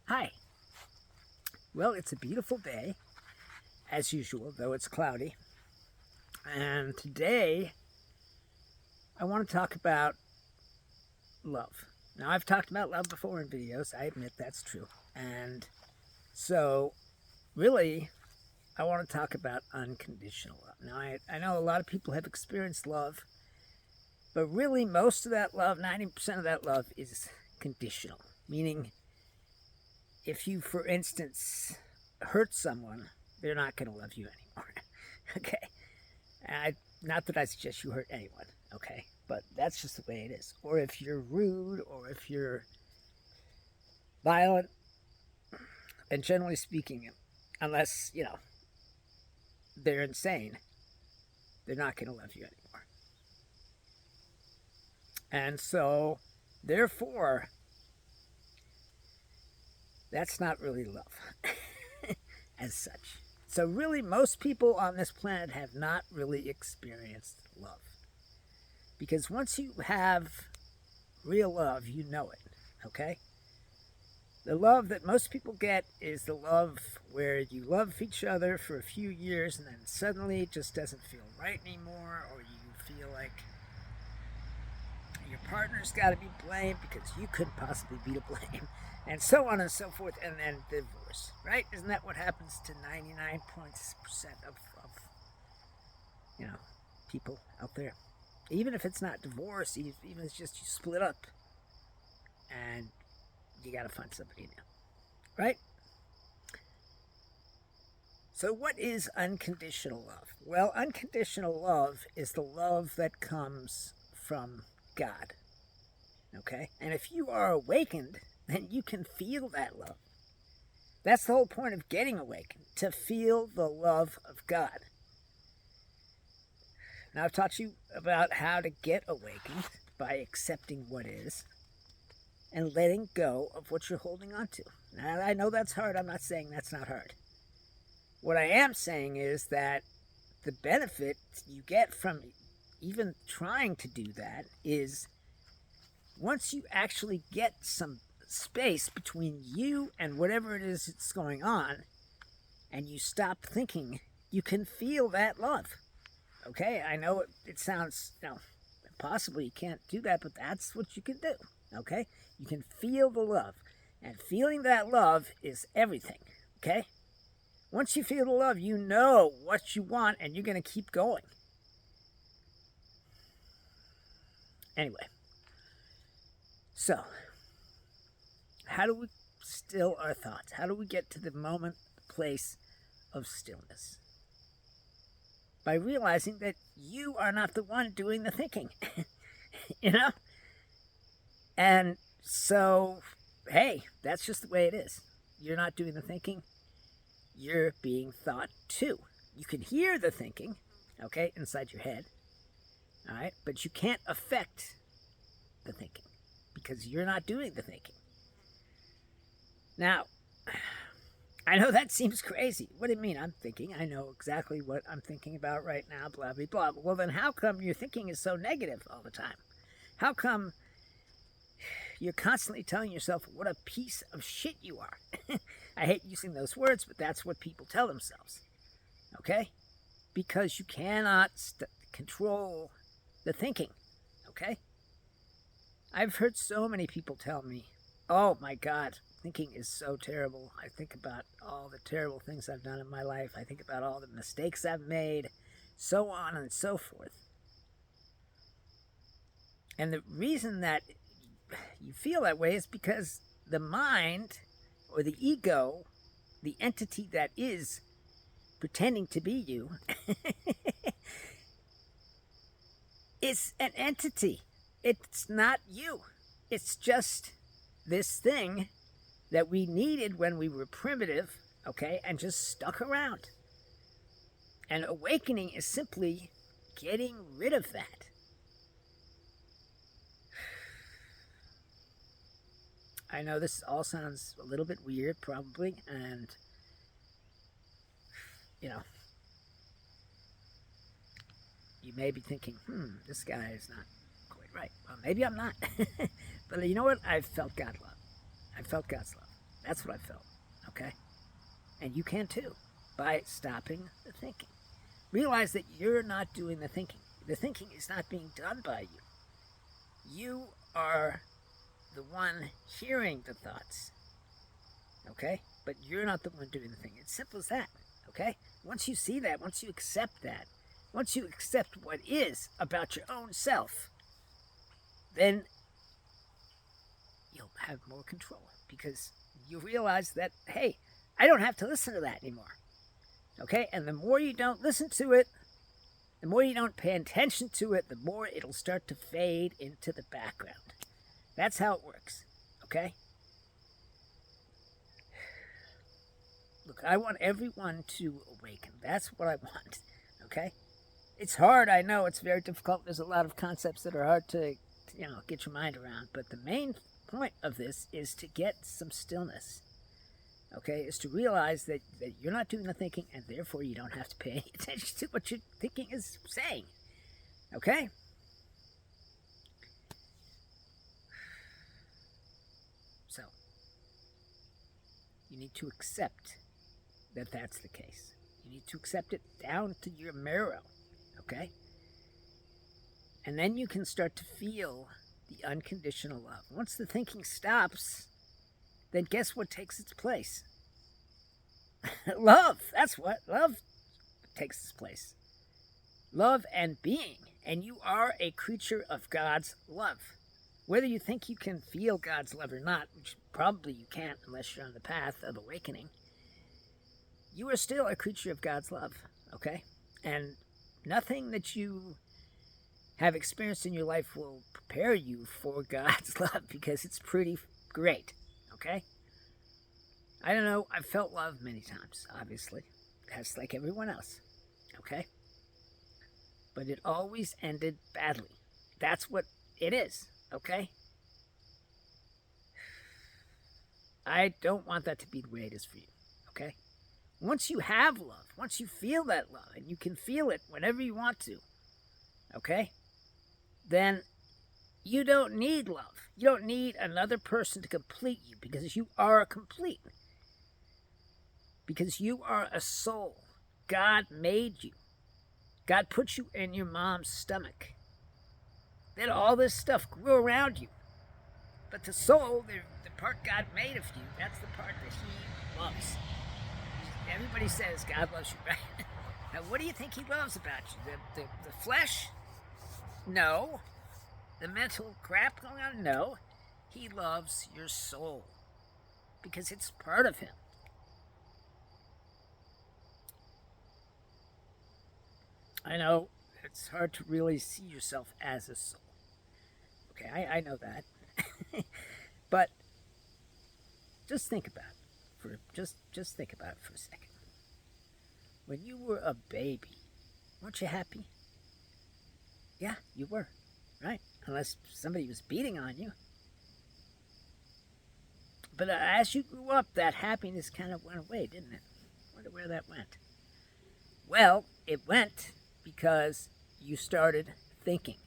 Hi. Well, it's a beautiful day, as usual, though it's cloudy. And today, I want to talk about love. Now, I've talked about love before in videos. I admit that's true. And so, really, I want to talk about unconditional love. Now, I know a lot of people have experienced love, but really, most of that love, 90% of that love, is conditional. Meaning, if you, for instance, hurt someone, they're not going to love you anymore. Okay? Not that I suggest you hurt anyone, okay? But that's just the way it is. Or if you're rude, or if you're violent, and generally speaking, unless, they're insane, they're not going to love you anymore. And so, therefore, that's not really love as such. So really, most people on this planet have not really experienced love. Because once you have real love, you know it, okay? The love that most people get is the love where you love each other for a few years and then suddenly it just doesn't feel right anymore, or you feel like your partner's got to be blamed because you couldn't possibly be to blame, and so on and so forth, and then divorce, right? Isn't that what happens to 99% of people out there? Even if it's not divorce, even if it's just you split up and you got to find somebody new, right? So what is unconditional love? Well, unconditional love is the love that comes from God, okay? And if you are awakened, then you can feel that love. That's the whole point of getting awakened, to feel the love of God. Now, I've taught you about how to get awakened by accepting what is and letting go of what you're holding on to. Now, I know that's hard. I'm not saying that's not hard. What I am saying is that the benefit you get from even trying to do that is once you actually get some space between you and whatever it is that's going on, and you stop thinking, you can feel that love. Okay, I know it sounds, impossible. You can't do that, but that's what you can do. Okay, you can feel the love, and feeling that love is everything. Okay, once you feel the love, you know what you want, and you're going to keep going. Anyway, so how do we still our thoughts? How do we get to the moment, the place of stillness? By realizing that you are not the one doing the thinking, And so, hey, that's just the way it is. You're not doing the thinking. You're being thought to. You can hear the thinking, okay, inside your head, all right? But you can't affect the thinking because you're not doing the thinking. Now, I know that seems crazy. What do you mean I'm thinking? I know exactly what I'm thinking about right now, blah, blah, blah. Well, then how come your thinking is so negative all the time? How come you're constantly telling yourself what a piece of shit you are? I hate using those words, but that's what people tell themselves, okay? Because you cannot control the thinking, okay? I've heard so many people tell me, oh my God, thinking is so terrible. I think about all the terrible things I've done in my life. I think about all the mistakes I've made, so on and so forth. And the reason that you feel that way is because the mind or the ego, the entity that is pretending to be you, is an entity. It's not you. It's just this thing that we needed when we were primitive, okay, and just stuck around. And awakening is simply getting rid of that. I know this all sounds a little bit weird, probably, and, you may be thinking, this guy is not quite right. Well, maybe I'm not. But you know what? I've felt God love. I felt God's love. That's what I felt, okay? And you can too, by stopping the thinking. Realize that you're not doing the thinking. The thinking is not being done by you. You are the one hearing the thoughts, okay? But you're not the one doing the thing. It's simple as that, okay? Once you see that, once you accept that, once you accept what is about your own self, then you'll have more control because you realize that, hey, I don't have to listen to that anymore, okay? And the more you don't listen to it, the more you don't pay attention to it, the more it'll start to fade into the background. That's how it works, okay? Look, I want everyone to awaken. That's what I want, okay? It's hard, I know, it's very difficult. There's a lot of concepts that are hard to, get your mind around. But the main point of this is to get some stillness, okay? Is to realize that you're not doing the thinking, and therefore you don't have to pay any attention to what your thinking is saying, okay? So, you need to accept that that's the case. You need to accept it down to your marrow, okay? And then you can start to feel the unconditional love. Once the thinking stops, then guess what takes its place? Love. That's what. Love takes its place. Love and being. And you are a creature of God's love. Whether you think you can feel God's love or not, which probably you can't unless you're on the path of awakening, you are still a creature of God's love, okay? And nothing that you have experienced in your life will prepare you for God's love because it's pretty great, okay? I don't know, I've felt love many times, obviously. That's like everyone else, okay? But it always ended badly. That's what it is, okay? I don't want that to be the way it is for you, okay? Once you have love, once you feel that love, and you can feel it whenever you want to, okay? Then you don't need love. You don't need another person to complete you because you are complete. Because you are a soul. God made you. God put you in your mom's stomach. Then all this stuff grew around you. But the soul, the part God made of you, that's the part that He loves. Everybody says God loves you, right? Now, what do you think He loves about you? The flesh? No. The mental crap going on? No. He loves your soul because it's part of Him. I know it's hard to really see yourself as a soul. Okay, I know that. But just think about it. Just think about it for a second. When you were a baby, weren't you happy? Yeah, you were, right? Unless somebody was beating on you. But as you grew up, that happiness kind of went away, didn't it? I wonder where that went. Well, it went because you started thinking.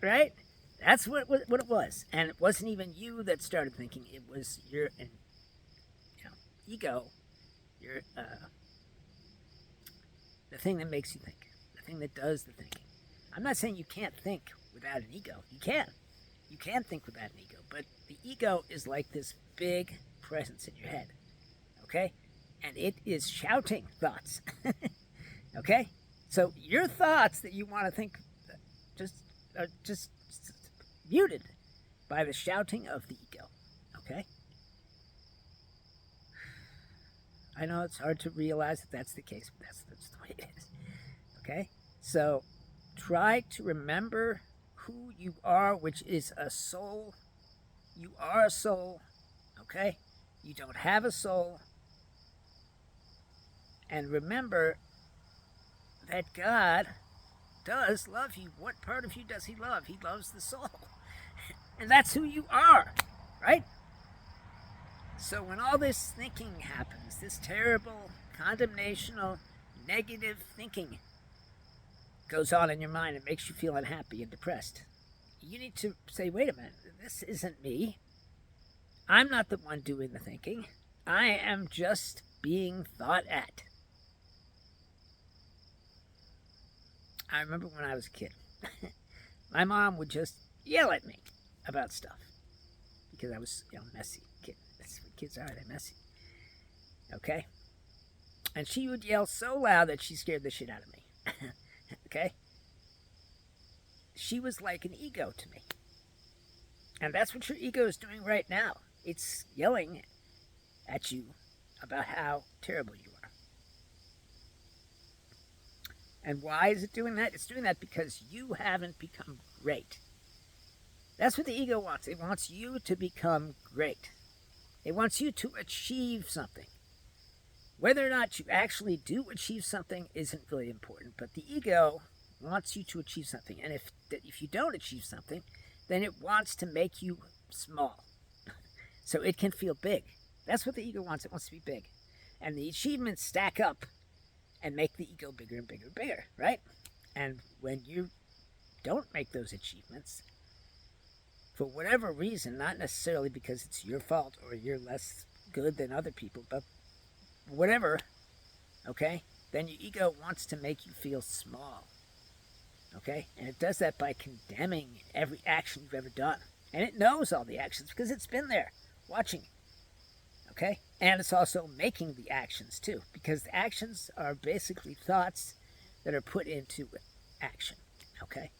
Right? That's what it was. And it wasn't even you that started thinking. It was your ego, your the thing that makes you think, the thing that does the thinking. I'm not saying you can't think without an ego. You can. You can think without an ego. But the ego is like this big presence in your head. Okay? And it is shouting thoughts. Okay? So your thoughts that you want to think are just muted by the shouting of the ego. Okay? I know it's hard to realize that that's the case, but that's the way it is. Okay? So try to remember who you are, which is a soul. You are a soul. Okay? You don't have a soul. And remember that God does love you. What part of you does He love? He loves the soul. And that's who you are, right? So when all this thinking happens, this terrible, condemnational, negative thinking goes on in your mind and makes you feel unhappy and depressed, you need to say, wait a minute, this isn't me. I'm not the one doing the thinking. I am just being thought at. I remember when I was a kid, my mom would just yell at me about stuff because I was, messy kid. That's what kids are, they're messy. Okay? And she would yell so loud that she scared the shit out of me. Okay? She was like an ego to me. And that's what your ego is doing right now. It's yelling at you about how terrible you are. And why is it doing that? It's doing that because you haven't become great. That's what the ego wants. It wants you to become great. It wants you to achieve something. Whether or not you actually do achieve something isn't really important, but the ego wants you to achieve something. And if you don't achieve something, then it wants to make you small so it can feel big. That's what the ego wants. It wants to be big. And the achievements stack up and make the ego bigger and bigger and bigger, right? And when you don't make those achievements, for whatever reason, not necessarily because it's your fault or you're less good than other people, but whatever, okay, then your ego wants to make you feel small, okay? And it does that by condemning every action you've ever done. And it knows all the actions because it's been there watching, okay? And it's also making the actions too, because the actions are basically thoughts that are put into action, okay?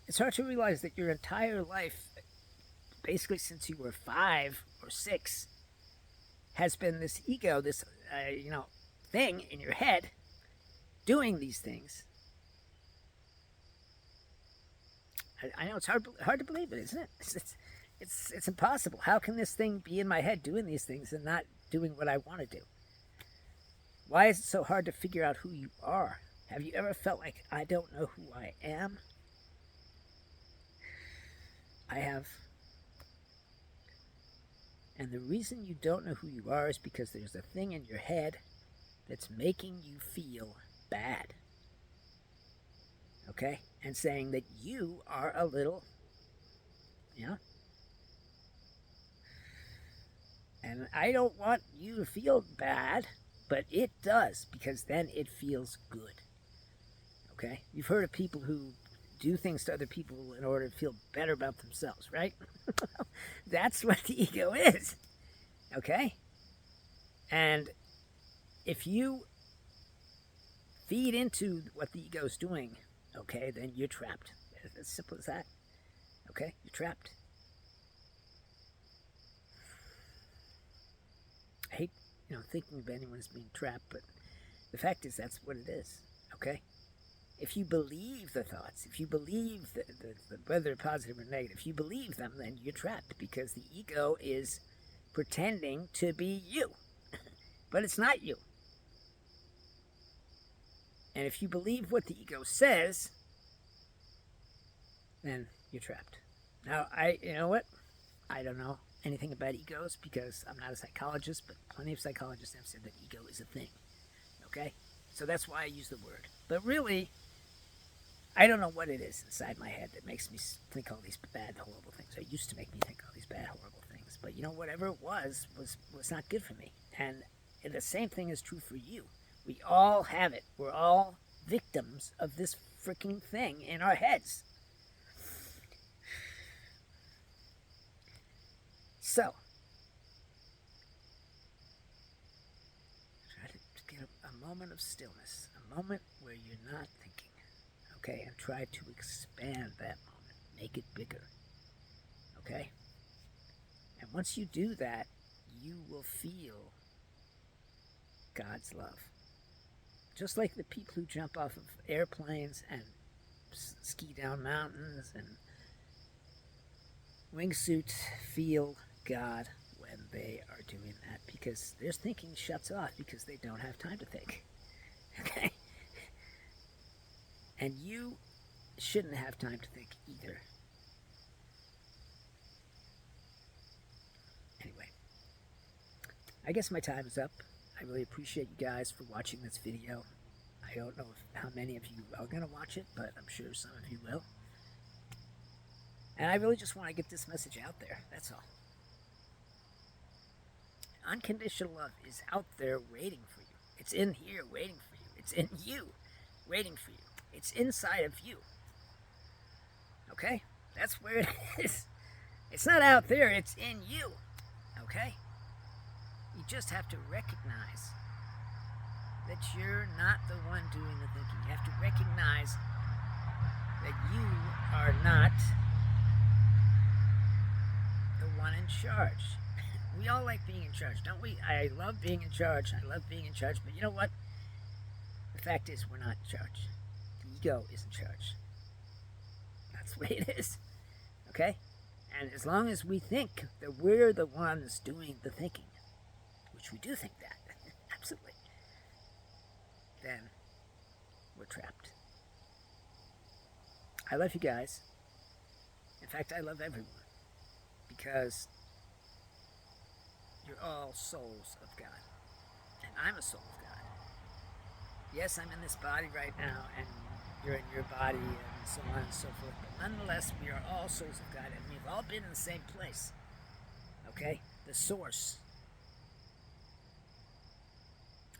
It's hard to realize that your entire life, basically since you were 5 or 6, has been this ego, this, thing in your head doing these things. I know it's hard to believe it, isn't it? It's impossible. How can this thing be in my head doing these things and not doing what I want to do? Why is it so hard to figure out who you are? Have you ever felt like, I don't know who I am? I have. And the reason you don't know who you are is because there's a thing in your head that's making you feel bad. Okay? And saying that you are a little, And I don't want you to feel bad, but it does, because then it feels good. Okay? You've heard of people who do things to other people in order to feel better about themselves, right? That's what the ego is. Okay? And if you feed into what the ego is doing, okay, then you're trapped. It's as simple as that. Okay? You're trapped. I hate, thinking of anyone as being trapped, but the fact is that's what it is. Okay? If you believe the thoughts, if you believe whether they're positive or negative, if you believe them, then you're trapped because the ego is pretending to be you. But it's not you. And if you believe what the ego says, then you're trapped. Now, you know what? I don't know anything about egos because I'm not a psychologist, but plenty of psychologists have said that ego is a thing. Okay? So that's why I use the word. But really, I don't know what it is inside my head that makes me think all these bad, horrible things. It used to make me think all these bad, horrible things. But whatever it was not good for me. And the same thing is true for you. We all have it. We're all victims of this freaking thing in our heads. So, try to get a moment of stillness, a moment where you're not thinking, okay, and try to expand that moment, make it bigger, okay? And once you do that, you will feel God's love. Just like the people who jump off of airplanes and ski down mountains and wingsuits feel God when they are doing that, because their thinking shuts off because they don't have time to think. Okay? And you shouldn't have time to think either. Anyway, I guess my time is up. I really appreciate you guys for watching this video. I don't know how many of you are going to watch it, but I'm sure some of you will. And I really just want to get this message out there. That's all. Unconditional love is out there waiting for you. It's in here waiting for you. It's in you waiting for you. It's inside of you. Okay? That's where it is. It's not out there, it's in you. Okay? You just have to recognize that you're not the one doing the thinking. You have to recognize that you are not the one in charge. We all like being in charge, don't we? I love being in charge. I love being in charge. But you know what? The fact is, we're not in charge. The ego is in charge. That's the way it is. Okay? And as long as we think that we're the ones doing the thinking, which we do think that, absolutely, then we're trapped. I love you guys. In fact, I love everyone. Because you're all souls of God. And I'm a soul of God. Yes, I'm in this body right now, and you're in your body, and so on and so forth. But nonetheless, we are all souls of God, and we've all been in the same place. Okay? The source.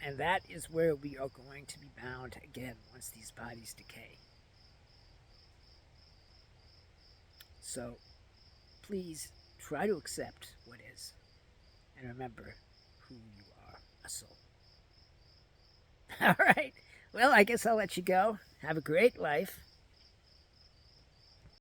And that is where we are going to be bound again once these bodies decay. So, please try to accept what is. And remember who you are, a soul. All right. Well, I guess I'll let you go. Have a great life.